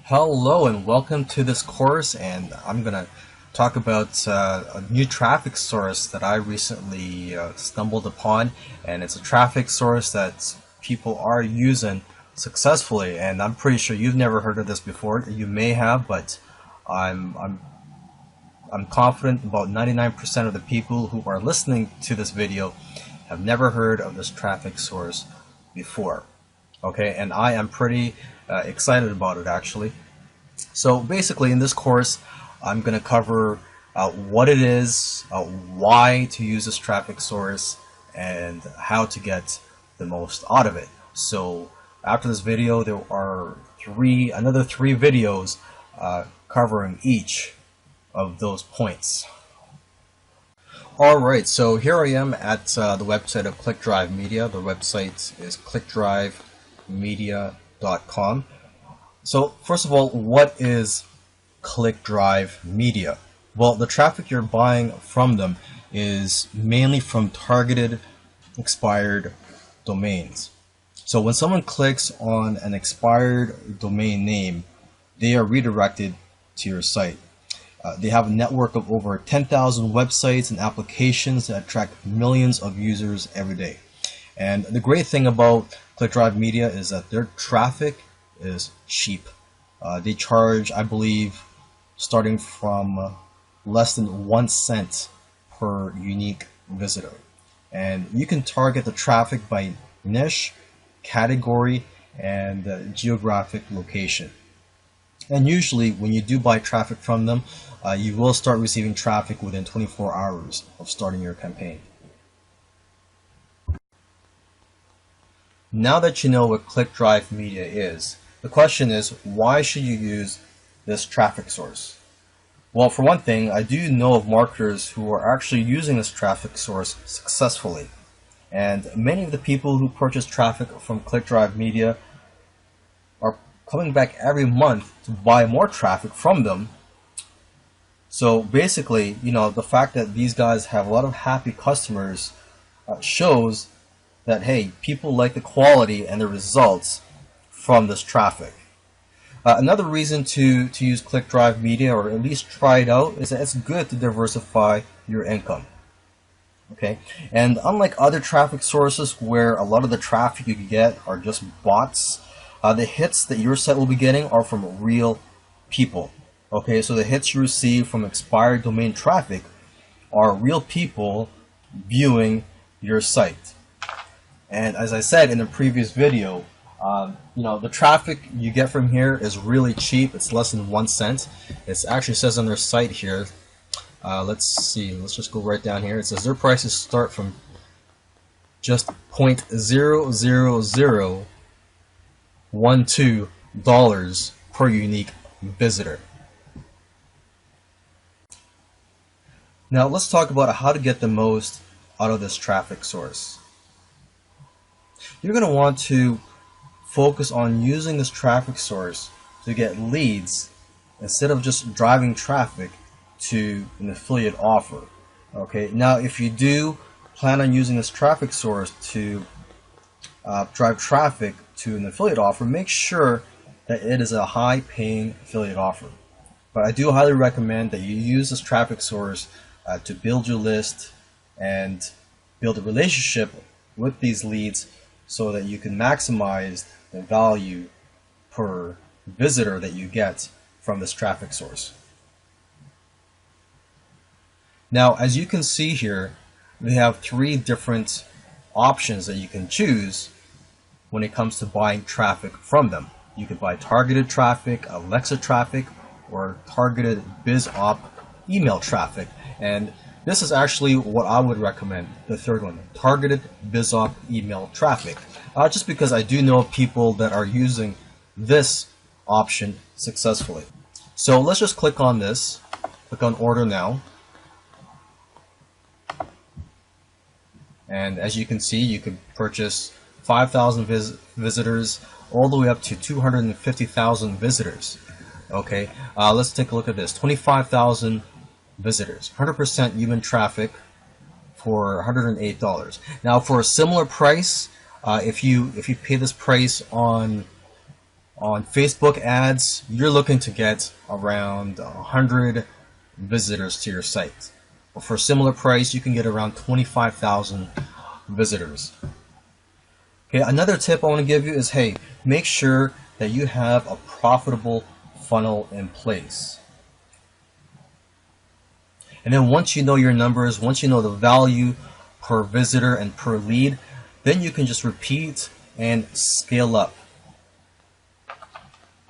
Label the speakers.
Speaker 1: Hello and welcome to this course, and I'm going to talk about a new traffic source that I recently stumbled upon, and it's a traffic source that people are using successfully, and I'm pretty sure you've never heard of this before. You may have, but I'm confident about 99% of the people who are listening to this video have never heard of this traffic source before. Okay, and I am pretty excited about it actually. So basically in this course I'm going to cover what it is, why to use this traffic source, and how to get the most out of it. So after this video there are another three videos covering each of those points. Alright, so here I am at the website of ClickDrive Media. The website is clickdrivemedia.com. So first of all, what is ClickDrive Media? Well, the traffic you're buying from them is mainly from targeted expired domains. So when someone clicks on an expired domain name, they are redirected to your site. They have a network of over 10,000 websites and applications that attract millions of users every day. And the great thing about ClickDrive Media is that their traffic is cheap. They charge, I believe, starting from less than 1 cent per unique visitor. And you can target the traffic by niche, category, and geographic location. And usually when you do buy traffic from them, you will start receiving traffic within 24 hours of starting your campaign. Now that you know what ClickDrive Media is, the question is, why should you use this traffic source? Well, for one thing, I do know of marketers who are actually using this traffic source successfully. And many of the people who purchase traffic from ClickDrive Media are coming back every month to buy more traffic from them. So basically, the fact that these guys have a lot of happy customers shows that, hey, people like the quality and the results from this traffic. Another reason to use ClickDrive Media, or at least try it out, is that it's good to diversify your income. Okay, and unlike other traffic sources where a lot of the traffic you get are just bots, the hits that your site will be getting are from real people. Okay, so the hits you receive from expired domain traffic are real people viewing your site. And as I said in the previous video, the traffic you get from here is really cheap. It's less than 1 cent. It actually says on their site here, let's see, let's just go right down here. It says their prices start from just $0.00012 per unique visitor. Now let's talk about how to get the most out of this traffic source. You're going to want to focus on using this traffic source to get leads instead of just driving traffic to an affiliate offer. Okay, now if you do plan on using this traffic source to drive traffic to an affiliate offer, make sure that it is a high-paying affiliate offer. But I do highly recommend that you use this traffic source to build your list and build a relationship with these leads so that you can maximize the value per visitor that you get from this traffic source. Now, as you can see here, we have 3 different options that you can choose when it comes to buying traffic from them. You could buy targeted traffic, Alexa traffic, or targeted BizOp email traffic. And this is actually what I would recommend, the third one, targeted BizOp email traffic. Just because I do know people that are using this option successfully. So let's just click on this, click on order now. And as you can see, you can purchase 5,000 visitors all the way up to 250,000 visitors. Okay, let's take a look at this. 25,000 visitors, 100% human traffic for $108. Now, for a similar price, if you pay this price on On Facebook ads, you're looking to get around 100 visitors to your site. But for a similar price, you can get around 25,000 visitors. Okay, another tip I want to give you is, hey, make sure that you have a profitable funnel in place. And then once you know your numbers, once you know the value per visitor and per lead, then you can just repeat and scale up